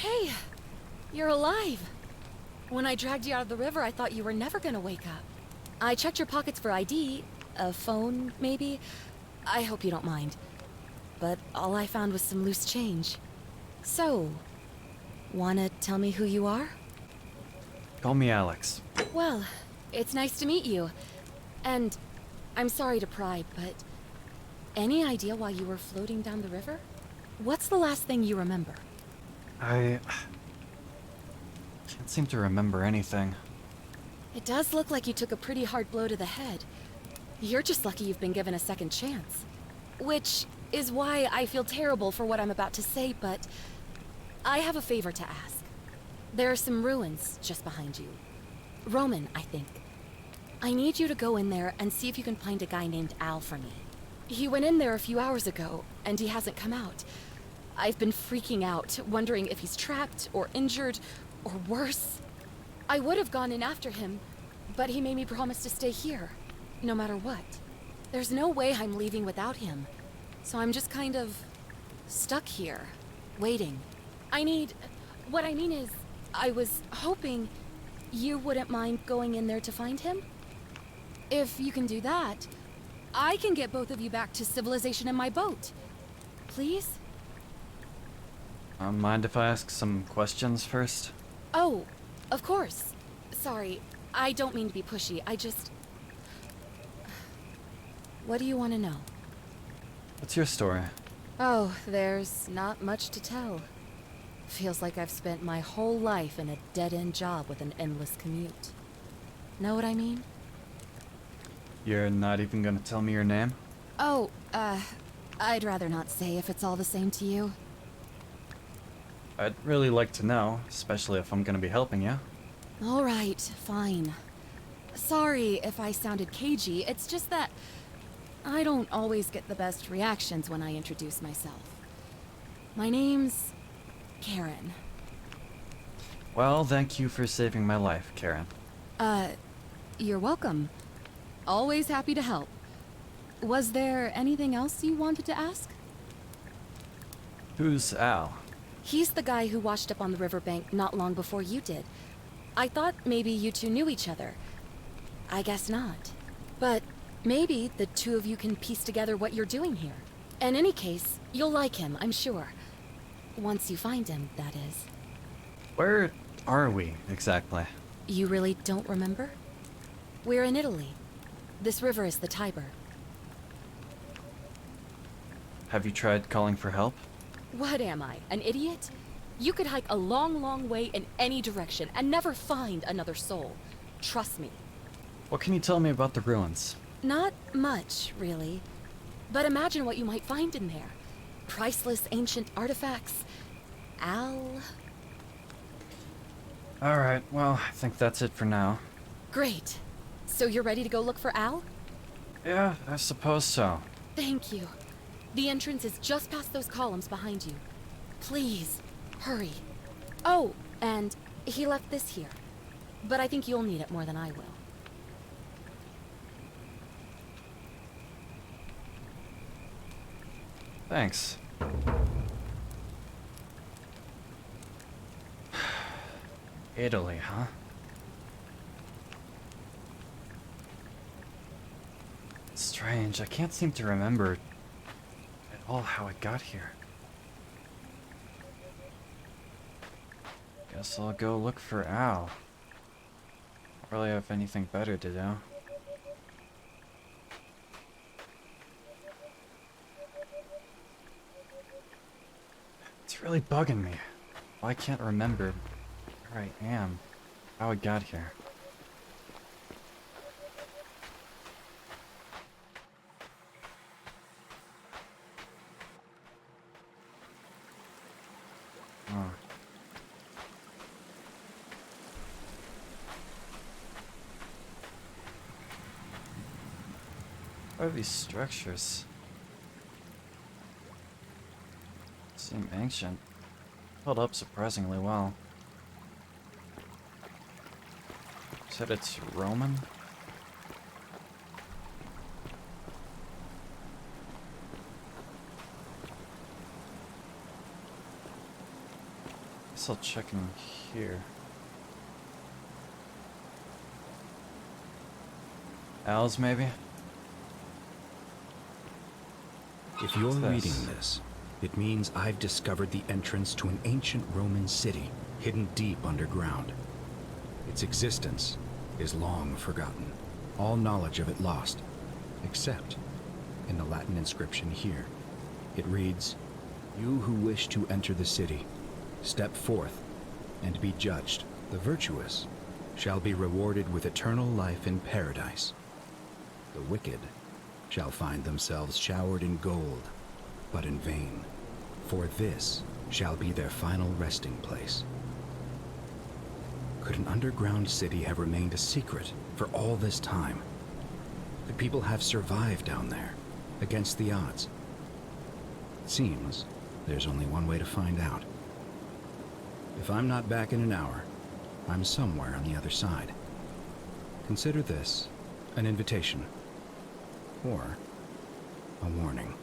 Hey, you're alive. When I dragged you out of the river, I thought you were never gonna wake up. I checked your pockets for ID, a phone, maybe. I hope you don't mind. But all I found was some loose change. So, wanna tell me who you are? Call me Alex. Well, it's nice to meet you. And I'm sorry to pry, but any idea why you were floating down the river? What's the last thing you remember? I can't seem to remember anything. It does look like you took a pretty hard blow to the head. You're just lucky you've been given a second chance. Which is why I feel terrible for what I'm about to say, but I have a favor to ask. There are some ruins just behind you. Roman, I think. I need you to go in there and see if you can find a guy named Al for me. He went in there a few hours ago, and he hasn't come out. I've been freaking out, wondering if he's trapped, or injured, or worse. I would have gone in after him, but he made me promise to stay here, no matter what. There's no way I'm leaving without him, so I'm just kind of stuck here, waiting. What I mean is, I was hoping you wouldn't mind going in there to find him? If you can do that, I can get both of you back to civilization in my boat. Please? Mind if I ask some questions first? Oh, of course. Sorry, I don't mean to be pushy. What do you want to know? What's your story? Oh, there's not much to tell. Feels like I've spent my whole life in a dead-end job with an endless commute. Know what I mean? You're not even gonna tell me your name? Oh, I'd rather not say if it's all the same to you. I'd really like to know, especially if I'm gonna be helping you. All right, fine. Sorry if I sounded cagey, it's just that I don't always get the best reactions when I introduce myself. My name's Karen. Well, thank you for saving my life, Karen. You're welcome. Always happy to help. Was there anything else you wanted to ask? Who's Al? He's the guy who washed up on the riverbank not long before you did. I thought maybe you two knew each other. I guess not. But maybe the two of you can piece together what you're doing here. In any case, you'll like him, I'm sure. Once you find him, that is. Where are we, exactly? You really don't remember? We're in Italy. This river is the Tiber. Have you tried calling for help? What am I, an idiot? You could hike a long, long way in any direction and never find another soul. Trust me. What can you tell me about the ruins? Not much, really. But imagine what you might find in there. Priceless ancient artifacts. Al... Alright, well, I think that's it for now. Great. So you're ready to go look for Al? Yeah, I suppose so. Thank you. The entrance is just past those columns behind you. Please, hurry. Oh, and he left this here. But I think you'll need it more than I will. Thanks. Italy, huh? Strange, I can't seem to remember at all how I got here. Guess I'll go look for Al. Don't really have anything better to do. It's really bugging me. I can't remember where I am, how I got here. Oh. What are these structures? Seem ancient. Held up surprisingly well. Said it's Roman? guess I'll check in here. Al's maybe? If you're What's this? reading this, it means I've discovered the entrance to an ancient Roman city hidden deep underground. Its existence is long forgotten, all knowledge of it lost, except in the Latin inscription here. It reads, "You who wish to enter the city, step forth and be judged. The virtuous shall be rewarded with eternal life in paradise. The wicked shall find themselves showered in gold, but in vain, for this shall be their final resting place." Could an underground city have remained a secret for all this time? Could people have survived down there, against the odds? It seems there's only one way to find out. If I'm not back in an hour, I'm somewhere on the other side. Consider this an invitation, or a warning.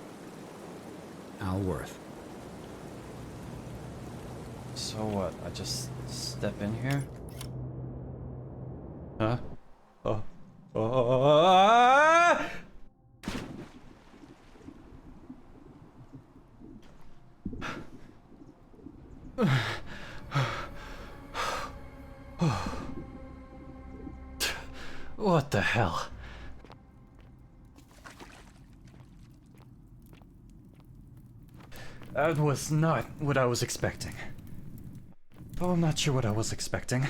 Al Worth. So what? I just step in here? Huh? Oh. Oh. What the hell? That was not what I was expecting. Though I'm not sure what I was expecting.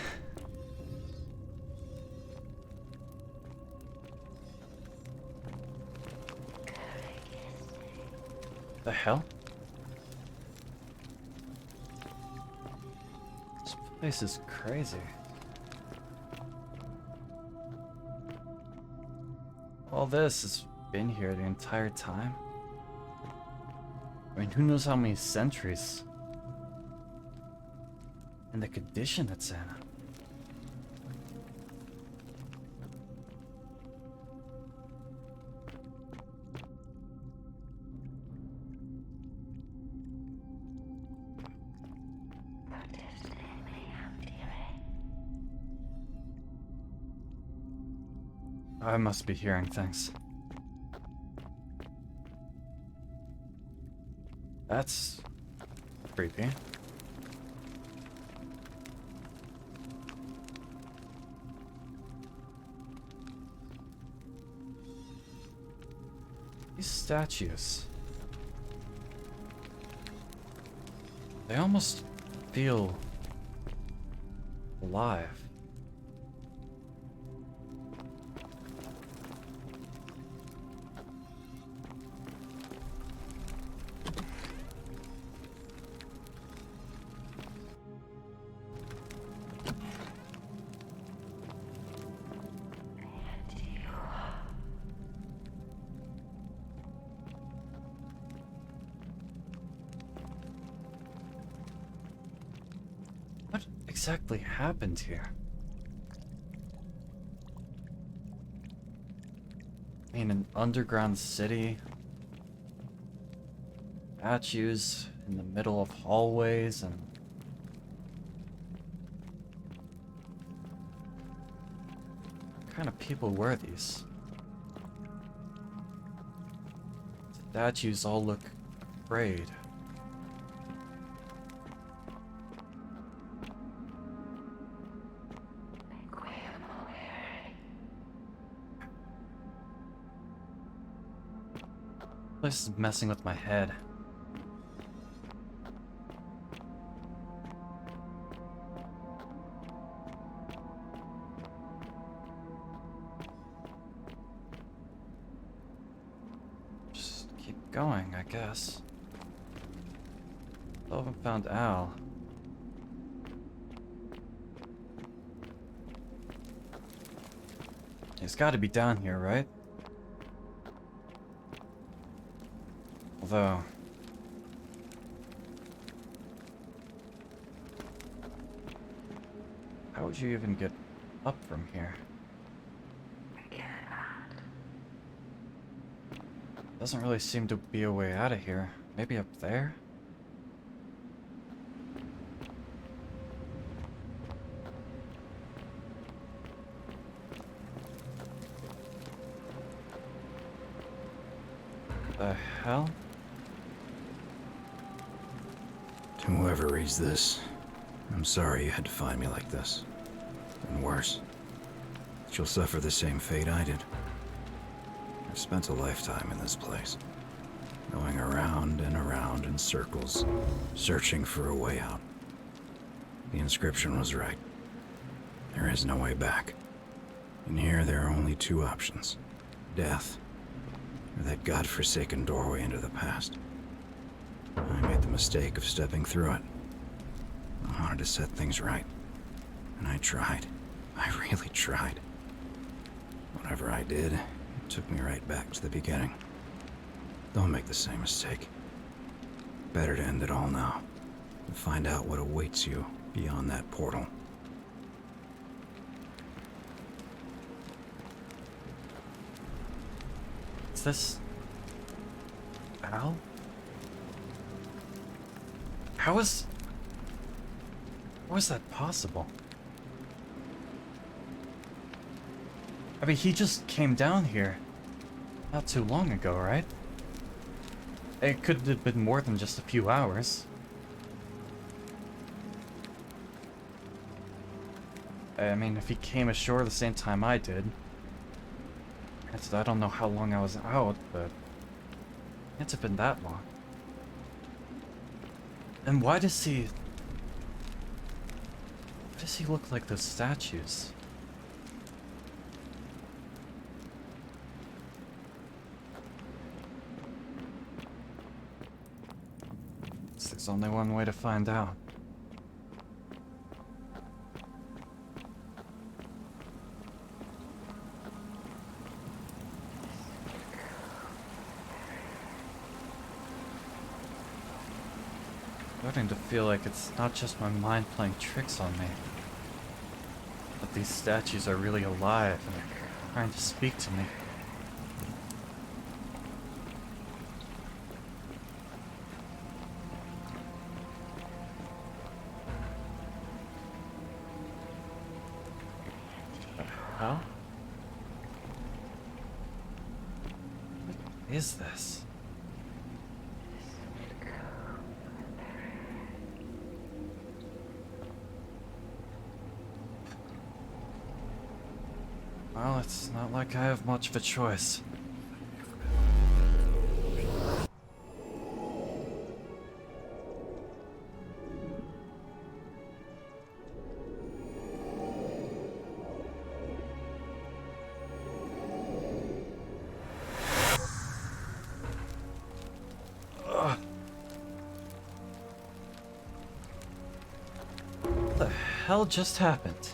The hell? This place is crazy. All this has been here the entire time. I mean, who knows how many centuries? And the condition it's in. I must be hearing things. That's creepy. These statues. They almost feel alive. What exactly happened here? I mean, an underground city, statues in the middle of hallways, and what kind of people were these? Statues all look afraid. This is messing with my head. Just keep going, I guess. Still haven't found Al. He's got to be down here, right? Although, how would you even get up from here? Doesn't really seem to be a way out of here. Maybe up there? The hell? To whoever reads this, I'm sorry you had to find me like this. And worse, that you'll suffer the same fate I did. I've spent a lifetime in this place, going around and around in circles, searching for a way out. The inscription was right. There is no way back. In here, there are only two options: death, or that godforsaken doorway into the past. I made the mistake of stepping through it. I wanted to set things right, and I tried. I really tried. Whatever I did, it took me right back to the beginning. Don't make the same mistake. Better to end it all now, and find out what awaits you beyond that portal. Is this... Al? How is that possible? I mean, he just came down here not too long ago, right? It could have been more than just a few hours. I mean, if he came ashore the same time I did. I don't know how long I was out, but it can't have been that long. And why does he look like those statues? There's only one way to find out. Starting to feel like it's not just my mind playing tricks on me, but these statues are really alive and trying to speak to me. The hell? What is this? Well, it's not like I have much of a choice. What the hell just happened?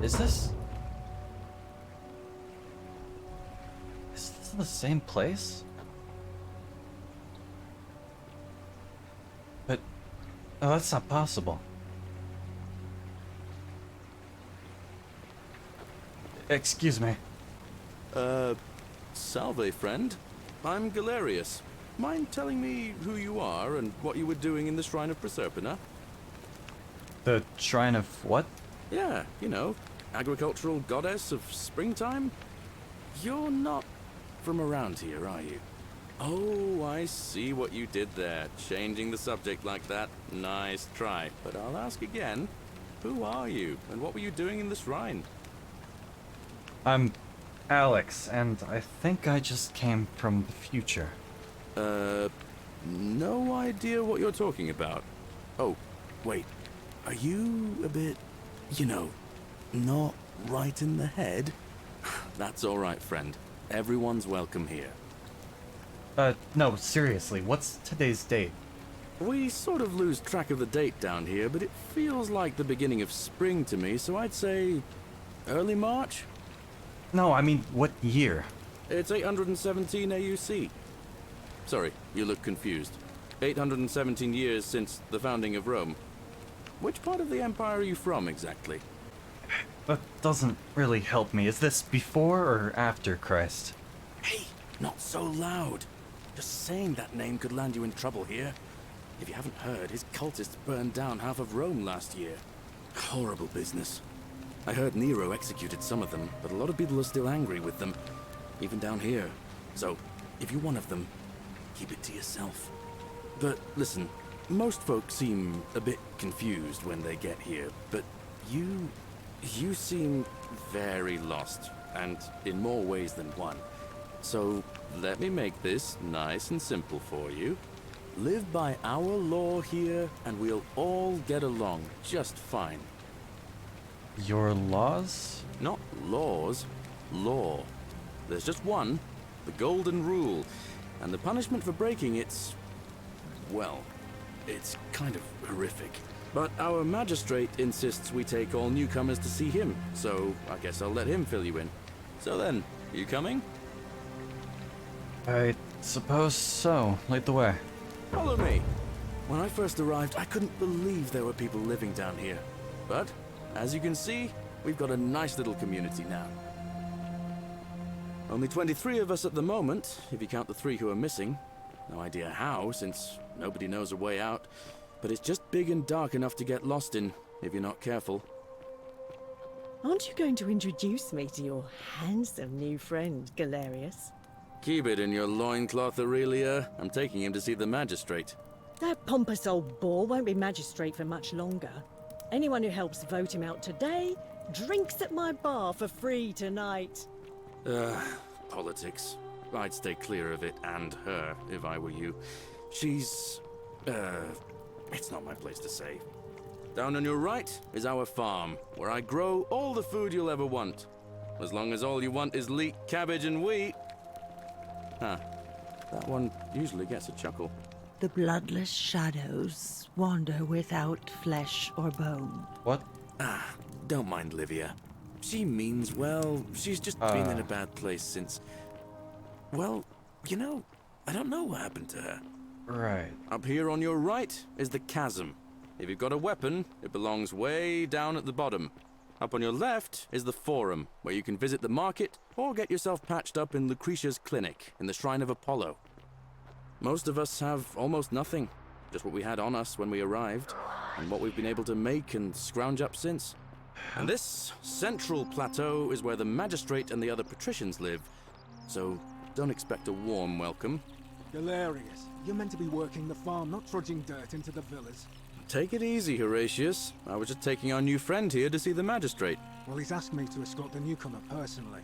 Is this the same place? But, oh, that's not possible. Excuse me. Salve, friend. I'm Galerius. Mind telling me who you are and what you were doing in the Shrine of Proserpina? The Shrine of what? Yeah, you know, agricultural goddess of springtime? You're not from around here, are you? Oh, I see what you did there. Changing the subject like that. Nice try. But I'll ask again. Who are you, and what were you doing in the shrine? I'm Alex, and I think I just came from the future. No idea what you're talking about. Oh, wait. Are you a bit, you know, not right in the head? That's all right, friend. Everyone's welcome here. No, seriously, what's today's date? We sort of lose track of the date down here, but it feels like the beginning of spring to me, so I'd say early March? No, I mean, what year? It's 817 AUC. Sorry, you look confused. 817 years since the founding of Rome. Which part of the Empire are you from, exactly? That doesn't really help me. Is this before or after Christ? Hey, not so loud. Just saying that name could land you in trouble here. If you haven't heard, his cultists burned down half of Rome last year. Horrible business. I heard Nero executed some of them, but a lot of people are still angry with them, even down here. So, if you're one of them, keep it to yourself. But listen, most folks seem a bit confused when they get here, but you seem very lost, and in more ways than one. So, let me make this nice and simple for you. Live by our law here, and we'll all get along just fine. Your laws? Not laws, law. There's just one, the golden rule, and the punishment for breaking it's, well, it's kind of horrific. But our magistrate insists we take all newcomers to see him, so I guess I'll let him fill you in. So then, you coming? I suppose so. Lead the way. Follow me. When I first arrived, I couldn't believe there were people living down here. But, as you can see, we've got a nice little community now. Only 23 of us at the moment, if you count the 3 who are missing. No idea how, since nobody knows a way out. But it's just big and dark enough to get lost in, if you're not careful. Aren't you going to introduce me to your handsome new friend, Galerius? Keep it in your loincloth, Aurelia. I'm taking him to see the magistrate. That pompous old bore won't be magistrate for much longer. Anyone who helps vote him out today drinks at my bar for free tonight. Politics. I'd stay clear of it and her, if I were you. She's... it's not my place to say. Down on your right is our farm, where I grow all the food you'll ever want. As long as all you want is leek, cabbage, and wheat. Huh. That one usually gets a chuckle. The bloodless shadows wander without flesh or bone. What? Don't mind Livia. She means well. She's just been in a bad place since... Well, you know, I don't know what happened to her. Right. Up here on your right is the chasm. If you've got a weapon, it belongs way down at the bottom. Up on your left is the forum, where you can visit the market or get yourself patched up in Lucretia's clinic in the Shrine of Apollo. Most of us have almost nothing, just what we had on us when we arrived, and what we've been able to make and scrounge up since. And this central plateau is where the magistrate and the other patricians live, so don't expect a warm welcome. Galerius, you're meant to be working the farm, not trudging dirt into the villas. Take it easy, Horatius. I was just taking our new friend here to see the magistrate. Well, he's asked me to escort the newcomer personally.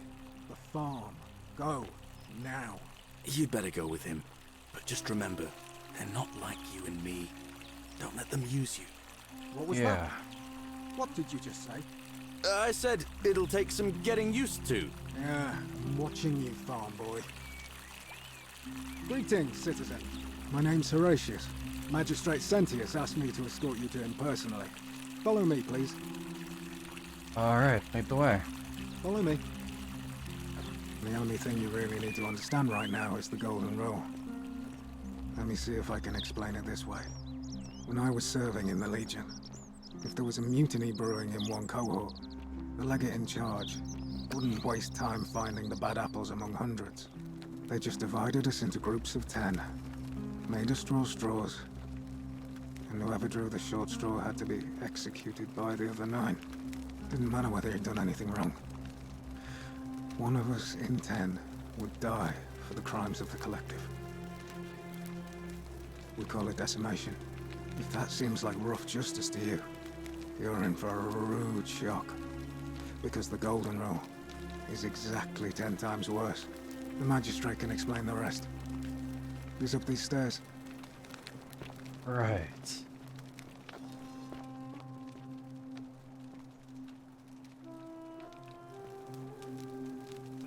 The farm. Go. Now. You'd better go with him. But just remember, they're not like you and me. Don't let them use you. What was that? What did you just say? I said it'll take some getting used to. Yeah, I'm watching you, farm boy. Greetings, citizen. My name's Horatius. Magistrate Sentius asked me to escort you to him personally. Follow me, please. Alright, lead the way. Follow me. The only thing you really need to understand right now is the golden rule. Let me see if I can explain it this way. When I was serving in the Legion, if there was a mutiny brewing in one cohort, the legate in charge wouldn't waste time finding the bad apples among hundreds. They just divided us into groups of 10, made us draw straws, and whoever drew the short straw had to be executed by the other 9. Didn't matter whether he'd done anything wrong. One of us in 10 would die for the crimes of the collective. We call it decimation. If that seems like rough justice to you, you're in for a rude shock. Because the golden rule is exactly 10 times worse. The magistrate can explain the rest. He's up these stairs. Right.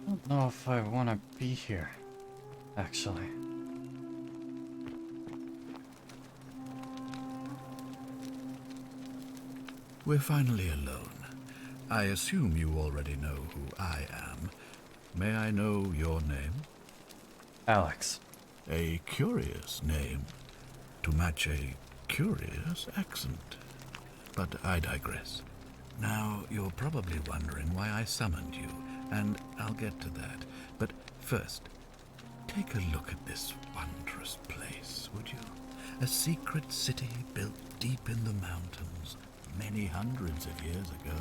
I don't know if I want to be here, actually. We're finally alone. I assume you already know who I am. May I know your name? Alex. A curious name to match a curious accent. But I digress. Now, you're probably wondering why I summoned you, and I'll get to that. But first, take a look at this wondrous place, would you? A secret city built deep in the mountains, many hundreds of years ago.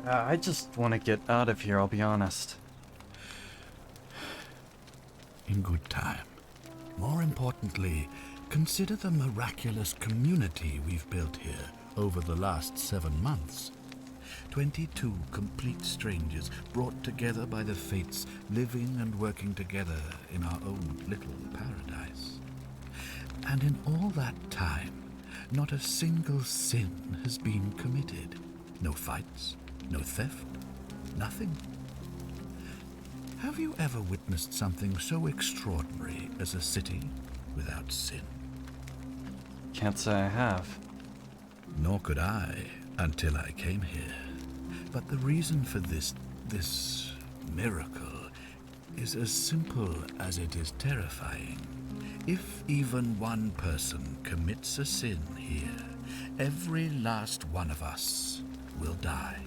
I just want to get out of here, I'll be honest. In good time. More importantly, consider the miraculous community we've built here over the last 7 months. 22 complete strangers brought together by the fates, living and working together in our own little paradise. And in all that time, not a single sin has been committed. No fights, no theft, nothing. Have you ever witnessed something so extraordinary as a city without sin? Can't say I have. Nor could I until I came here. But the reason for this miracle is as simple as it is terrifying. If even one person commits a sin here, every last one of us will die.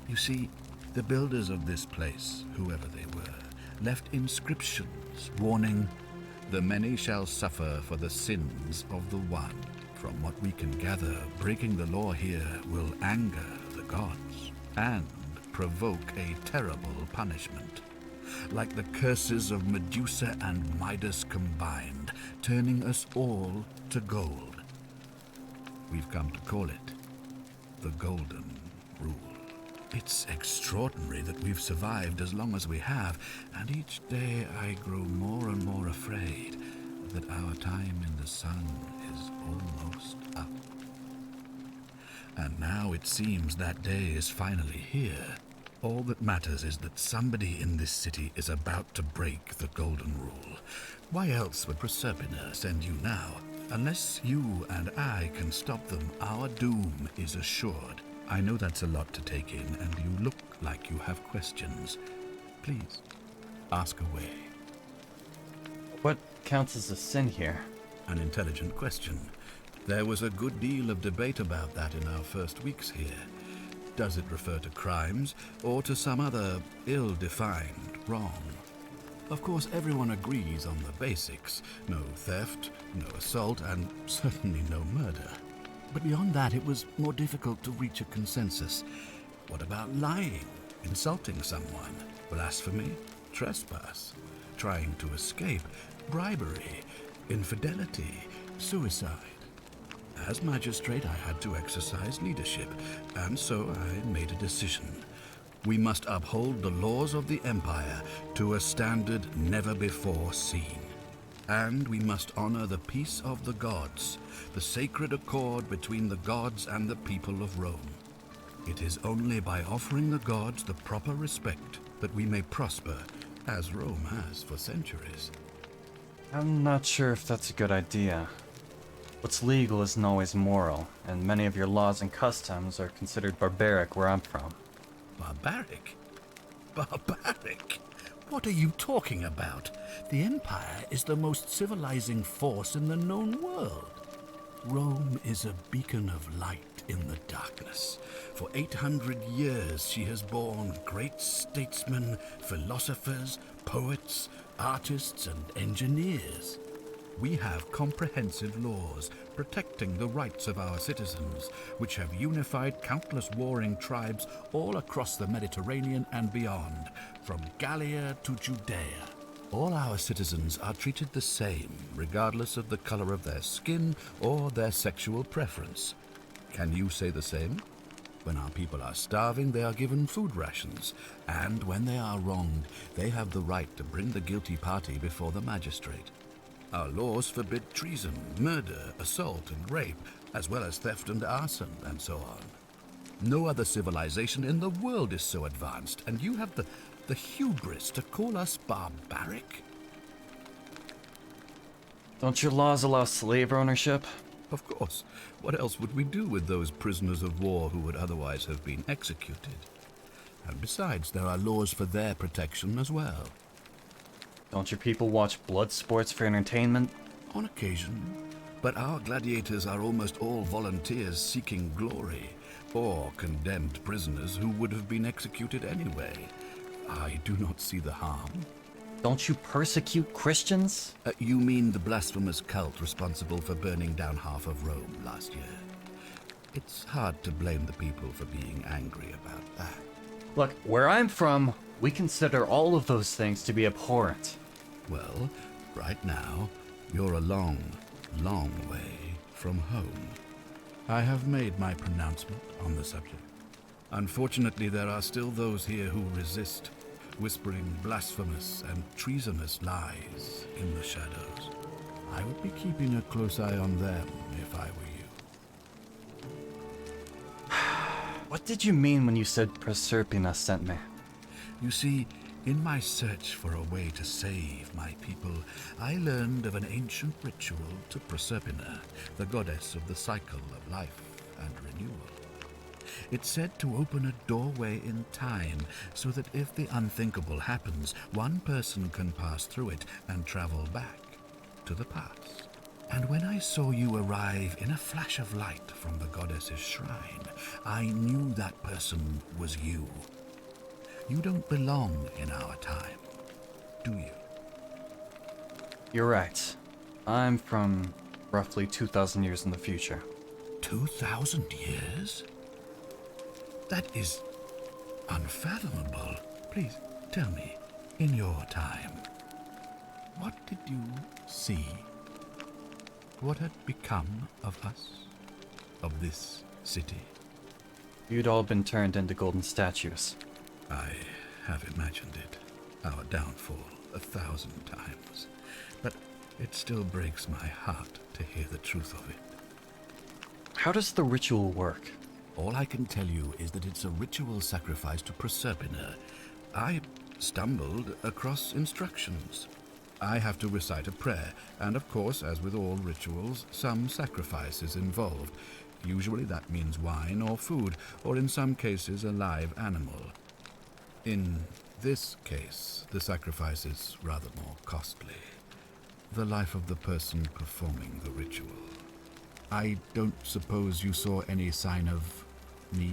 You see, the builders of this place, whoever they were, left inscriptions warning, "The many shall suffer for the sins of the one." From what we can gather, breaking the law here will anger the gods and provoke a terrible punishment. Like the curses of Medusa and Midas combined, turning us all to gold. We've come to call it the Golden Rule. It's extraordinary that we've survived as long as we have, and each day I grow more and more afraid that our time in the sun is almost up. And now it seems that day is finally here. All that matters is that somebody in this city is about to break the Golden Rule. Why else would Proserpina send you now? Unless you and I can stop them, our doom is assured. I know that's a lot to take in, and you look like you have questions. Please, ask away. What counts as a sin here? An intelligent question. There was a good deal of debate about that in our first weeks here. Does it refer to crimes, or to some other ill-defined wrong? Of course, everyone agrees on the basics. No theft, no assault, and certainly no murder. But beyond that, it was more difficult to reach a consensus. What about lying, insulting someone, blasphemy, trespass, trying to escape, bribery, infidelity, suicide? As magistrate, I had to exercise leadership, and so I made a decision. We must uphold the laws of the Empire to a standard never before seen. And we must honor the peace of the gods, the sacred accord between the gods and the people of Rome. It is only by offering the gods the proper respect that we may prosper, as Rome has for centuries. I'm not sure if that's a good idea. What's legal isn't always moral, and many of your laws and customs are considered barbaric where I'm from. Barbaric? Barbaric? What are you talking about? The Empire is the most civilizing force in the known world. Rome is a beacon of light in the darkness. For 800 years she has borne great statesmen, philosophers, poets, artists, and engineers. We have comprehensive laws protecting the rights of our citizens, which have unified countless warring tribes all across the Mediterranean and beyond, from Gallia to Judea. All our citizens are treated the same, regardless of the color of their skin or their sexual preference. Can you say the same? When our people are starving, they are given food rations, and when they are wronged, they have the right to bring the guilty party before the magistrate. Our laws forbid treason, murder, assault, and rape, as well as theft and arson, and so on. No other civilization in the world is so advanced, and you have the hubris to call us barbaric? Don't your laws allow slave ownership? Of course. What else would we do with those prisoners of war who would otherwise have been executed? And besides, there are laws for their protection as well. Don't your people watch blood sports for entertainment? On occasion. But our gladiators are almost all volunteers seeking glory, or condemned prisoners who would have been executed anyway. I do not see the harm. Don't you persecute Christians? You mean the blasphemous cult responsible for burning down half of Rome last year? It's hard to blame the people for being angry about that. Look, where I'm from, we consider all of those things to be abhorrent. Well, right now, you're a long, long way from home. I have made my pronouncement on the subject. Unfortunately, there are still those here who resist, whispering blasphemous and treasonous lies in the shadows. I would be keeping a close eye on them if I were you. What did you mean when you said Proserpina sent me? You see, in my search for a way to save my people, I learned of an ancient ritual to Proserpina, the goddess of the cycle of life and renewal. It's said to open a doorway in time, so that if the unthinkable happens, one person can pass through it and travel back to the past. And when I saw you arrive in a flash of light from the goddess's shrine, I knew that person was you. You don't belong in our time, do you? You're right. I'm from roughly 2,000 years in the future. 2,000 years? That is unfathomable. Please, tell me, in your time, what did you see? What had become of us? Of this city? You'd all been turned into golden statues. I have imagined it, our downfall, 1,000 times. But it still breaks my heart to hear the truth of it. How does the ritual work? All I can tell you is that it's a ritual sacrifice to Proserpina. I stumbled across instructions. I have to recite a prayer, and of course, as with all rituals, some sacrifice is involved. Usually that means wine or food, or in some cases a live animal. In this case, the sacrifice is rather more costly. The life of the person performing the ritual. I don't suppose you saw any sign of me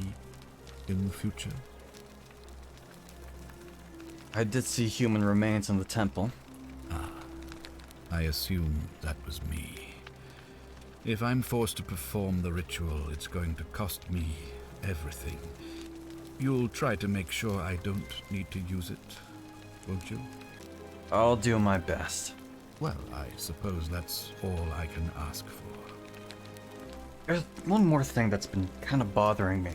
in the future? I did see human remains in the temple. I assume that was me. If I'm forced to perform the ritual, it's going to cost me everything. You'll try to make sure I don't need to use it, won't you? I'll do my best. Well, I suppose that's all I can ask for. There's one more thing that's been kind of bothering me.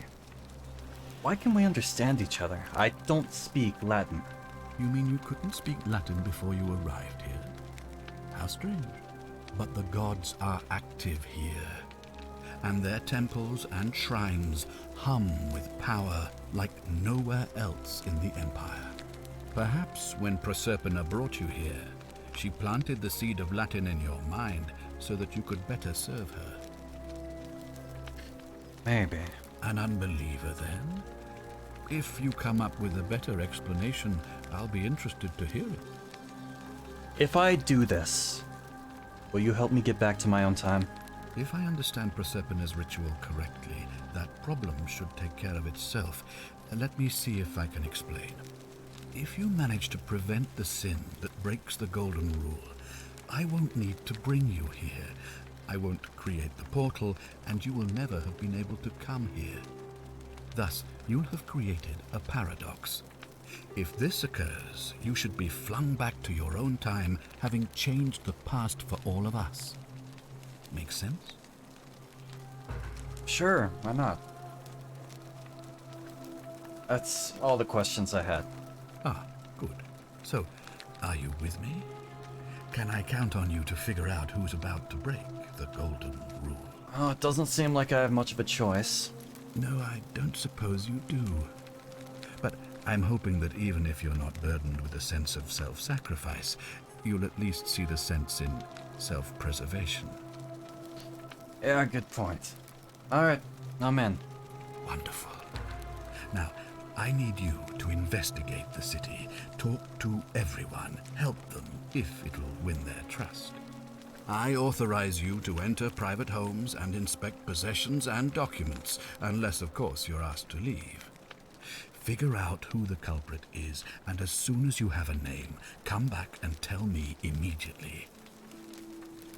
Why can we understand each other? I don't speak Latin. You mean you couldn't speak Latin before you arrived here? How strange. But the gods are active here, and their temples and shrines hum with power like nowhere else in the Empire. Perhaps when Proserpina brought you here, she planted the seed of Latin in your mind so that you could better serve her. Maybe. An unbeliever, then? If you come up with a better explanation, I'll be interested to hear it. If I do this, will you help me get back to my own time? If I understand Proserpina's ritual correctly, that problem should take care of itself. Let me see if I can explain. If you manage to prevent the sin that breaks the Golden Rule, I won't need to bring you here. I won't create the portal, and you will never have been able to come here. Thus, you'll have created a paradox. If this occurs, you should be flung back to your own time, having changed the past for all of us. Make sense? Sure, why not? That's all the questions I had. Ah, good. So, are you with me? Can I count on you to figure out who's about to break the Golden Rule? Oh, it doesn't seem like I have much of a choice. No, I don't suppose you do. But I'm hoping that even if you're not burdened with a sense of self-sacrifice, you'll at least see the sense in self-preservation. Yeah, good point. Alright, I'm in. Wonderful. Now, I need you to investigate the city, talk to everyone, help them if it'll win their trust. I authorize you to enter private homes and inspect possessions and documents, unless, of course, you're asked to leave. Figure out who the culprit is, and as soon as you have a name, come back and tell me immediately.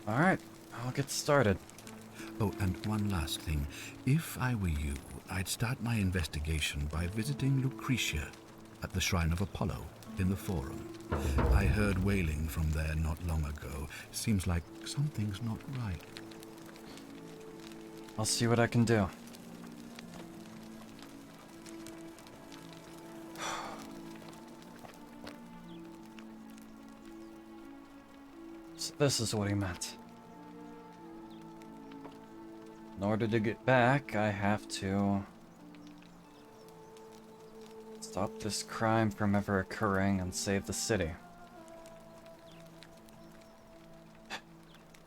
Alright, I'll get started. Oh, and one last thing. If I were you, I'd start my investigation by visiting Lucretia at the Shrine of Apollo in the Forum. I heard wailing from there not long ago. Seems like something's not right. I'll see what I can do. So this is what he meant. In order to get back, I have to stop this crime from ever occurring and save the city.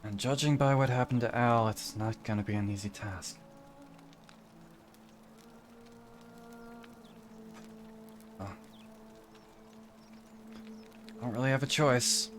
And judging by what happened to Al, it's not gonna be an easy task. Oh. I don't really have a choice.